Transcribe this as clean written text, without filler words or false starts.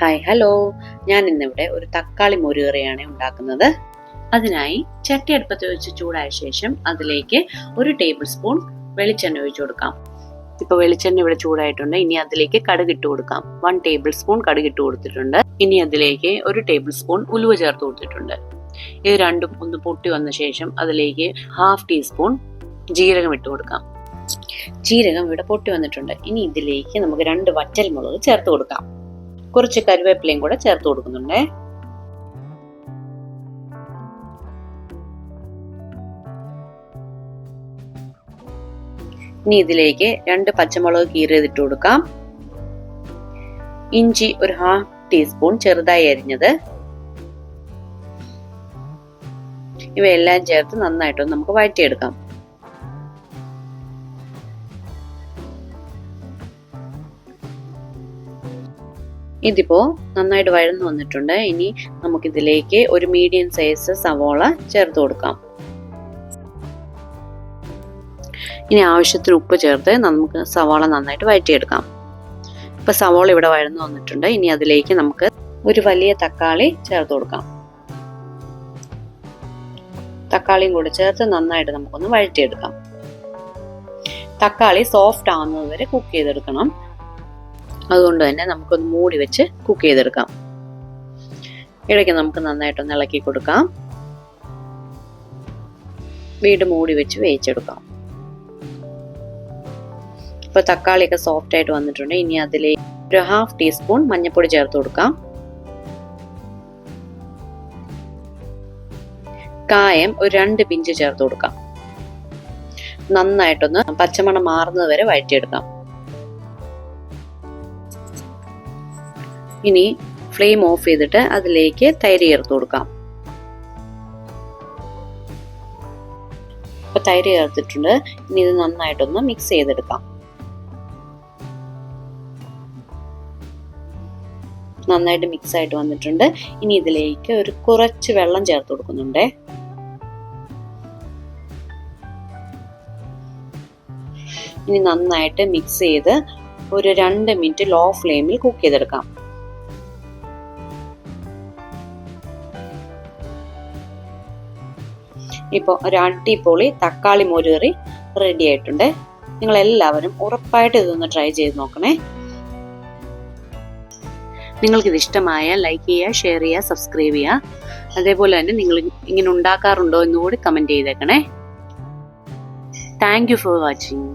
Hi hello, ഞാൻ ഇന്നിവിടെ ഒരു തക്കാളി മോരുകറിയാണ് ഉണ്ടാക്കുന്നത്. അതിനായി ചട്ടി അടുപ്പത്ത് വെച്ച് ചൂടായ ശേഷം അതിലേക്ക് 1 ടേബിൾ സ്പൂൺ വെളിച്ചെണ്ണ ഒഴിച്ചു കൊടുക്കാം. ഇപ്പോൾ വെളിച്ചെണ്ണ ഇവിടെ ചൂടായിട്ടുണ്ട്. ഇനി അതിലേക്ക് കടുക് ഇട്ട് കൊടുക്കാം. 1 ടേബിൾ സ്പൂൺ കടുക് ഇട്ട് കൊടുത്തിട്ടുണ്ട്. ഇനി അതിലേക്ക് 1 ടേബിൾ സ്പൂൺ ഉലുവ ചേർത്ത് കൊടുത്തിട്ടുണ്ട്. ഇത് രണ്ടും ഒന്ന് പൊട്ടി വന്ന ശേഷം അതിലേക്ക് 1/2 ടീസ്പൂൺ ജീരകം ഇട്ട് കൊടുക്കാം. ജീരകം ഇവിടെ പൊട്ടി വന്നിട്ടുണ്ട്. ഇനി ഇതിലേക്ക് നമുക്ക് 2 വറ്റൽമുളക് ചേർത്ത് കൊടുക്കാം. കുറച്ച് കറിവേപ്പിലയും കൂടെ ചേർത്ത് കൊടുക്കുന്നുണ്ട്. ഇനി ഇതിലേക്ക് 2 പച്ചമുളക് കീറിയതിട്ട് കൊടുക്കാം. ഇഞ്ചി ഒരു 1/2 ടീസ്പൂൺ ചെറുതായി അരിഞ്ഞത്. ഇവയെല്ലാം ചേർത്ത് നന്നായിട്ടൊന്ന് നമുക്ക് വഴറ്റിയെടുക്കാം. ഇതിപ്പോ നന്നായിട്ട് വഴന്നു വന്നിട്ടുണ്ട്. ഇനി നമുക്കിതിലേക്ക് ഒരു മീഡിയം സൈസ് സവോള ചേർത്ത് കൊടുക്കാം. ഇനി ആവശ്യത്തിന് ഉപ്പ് ചേർത്ത് നമുക്ക് സവാള നന്നായിട്ട് വഴറ്റിയെടുക്കാം. ഇപ്പൊ സവാള ഇവിടെ വഴന്നു വന്നിട്ടുണ്ട്. ഇനി അതിലേക്ക് നമുക്ക് ഒരു വലിയ തക്കാളി ചേർത്ത് കൊടുക്കാം. തക്കാളിയും കൂടെ ചേർത്ത് നന്നായിട്ട് നമുക്കൊന്ന് വഴറ്റിയെടുക്കാം. തക്കാളി സോഫ്റ്റ് ആവുന്നത് വരെ കുക്ക് ചെയ്തെടുക്കണം. അതുകൊണ്ട് തന്നെ നമുക്കൊന്ന് മൂടി വെച്ച് കുക്ക് ചെയ്തെടുക്കാം. ഇടയ്ക്ക് നമുക്ക് നന്നായിട്ടൊന്ന് ഇളക്കി കൊടുക്കാം. വീണ്ടും മൂടി വെച്ച് വേവിച്ചെടുക്കാം. ഇപ്പൊ തക്കാളിയൊക്കെ സോഫ്റ്റ് ആയിട്ട് വന്നിട്ടുണ്ട്. ഇനി അതിലേക്ക് ഒരു 1/2 ടീസ്പൂൺ മഞ്ഞൾപ്പൊടി ചേർത്ത് കൊടുക്കാം. കായം ഒരു 2 പിഞ്ച് ചേർത്ത് കൊടുക്കാം. നന്നായിട്ടൊന്ന് പച്ചമണം മാറുന്നത് വരെ വഴറ്റിയെടുക്കാം. ഇനി ഫ്ലെയിം ഓഫ് ചെയ്തിട്ട് അതിലേക്ക് തൈര് ചേർത്ത് കൊടുക്കാം. ഇപ്പൊ തൈര് ചേർത്തിട്ടുണ്ട്. ഇനി ഇത് നന്നായിട്ടൊന്ന് മിക്സ് ചെയ്തെടുക്കാം. നന്നായിട്ട് മിക്സ് ആയിട്ട് വന്നിട്ടുണ്ട്. ഇനി ഇതിലേക്ക് ഒരു കുറച്ച് വെള്ളം ചേർത്ത് കൊടുക്കുന്നുണ്ട്. ഇനി നന്നായിട്ട് മിക്സ് ചെയ്ത് ഒരു 2 മിനിറ്റ് ലോ ഫ്ലെയിമിൽ കുക്ക് ചെയ്തെടുക്കാം. ഇപ്പോൾ ഒരു അടിപൊളി തക്കാളി മോരുകറി റെഡി ആയിട്ടുണ്ട്. നിങ്ങൾ എല്ലാവരും ഉറപ്പായിട്ട് ഇതൊന്ന് ട്രൈ ചെയ്ത് നോക്കണേ. നിങ്ങൾക്കിത് ഇഷ്ടമായാൽ ലൈക്ക് ചെയ്യുക, ഷെയർ ചെയ്യുക, സബ്സ്ക്രൈബ് ചെയ്യുക. അതേപോലെ തന്നെ നിങ്ങൾ ഇങ്ങനെ ഉണ്ടാക്കാറുണ്ടോ എന്നുകൂടി കമൻറ്റ് ചെയ്തേക്കണേ. Thank you for watching.